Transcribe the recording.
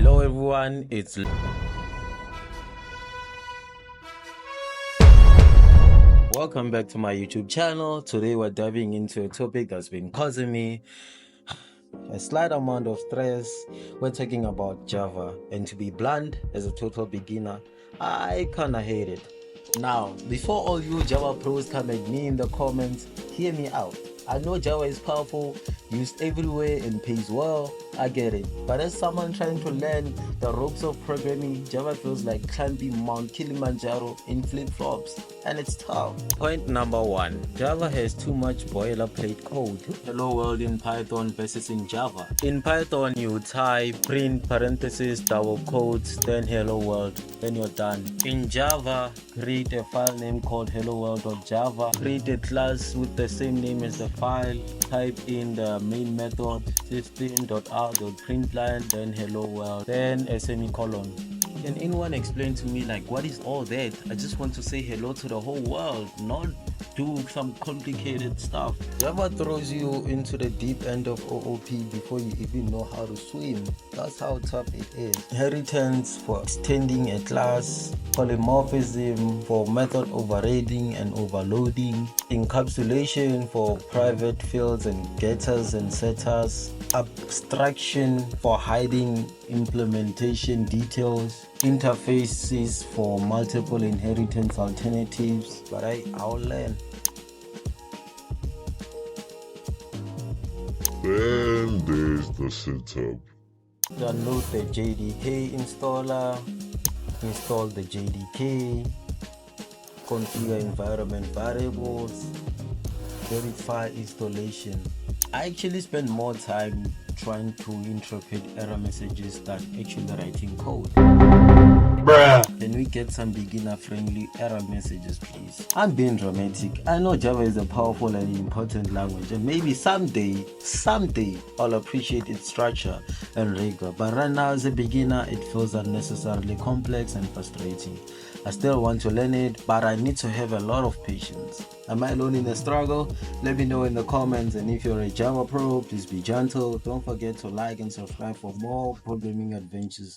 Hello everyone, welcome back to my YouTube channel. Today we're diving into a topic that's been causing me a slight amount of stress. We're talking about Java, and to be blunt, as a total beginner, I kinda hate it. Now, before all you Java pros come at me in the comments, hear me out. I know Java is powerful, used everywhere and pays well, I get it. But as someone trying to learn the ropes of programming, Java feels like climbing Mount Kilimanjaro in flip-flops, and it's tough. Point number one, Java has too much boilerplate code. Hello world in Python versus in Java. In Python, you type, print, parentheses, double quotes, then hello world, then you're done. In Java, create a file name called hello world.java, create a class with the same name as the file, type in the main method system.out.println, then hello world, then a semicolon. Can anyone explain to me, like, what is all that? I just want to say hello to the whole world, not do some complicated stuff. Java throws you into the deep end of OOP before you even know how to swim. That's how tough it is. Inheritance for extending a class, polymorphism for method overriding and overloading, encapsulation for private fields and getters and setters, abstraction for hiding implementation details, interfaces for multiple inheritance alternatives. But I'll learn. Then there's the setup. Download the JDK installer, install the JDK, configure environment variables, verify installation. I actually spend more time trying to interpret error messages than actually writing code. Bruh. Can we get some beginner-friendly error messages, please? I'm being dramatic. I know Java is a powerful and important language, and maybe someday, I'll appreciate its structure and rigor. But right now, as a beginner, it feels unnecessarily complex and frustrating. I still want to learn it, but I need to have a lot of patience. Am I alone in the struggle? Let me know in the comments, and if you're a Java pro, please be gentle. Don't forget to like and subscribe for more programming adventures.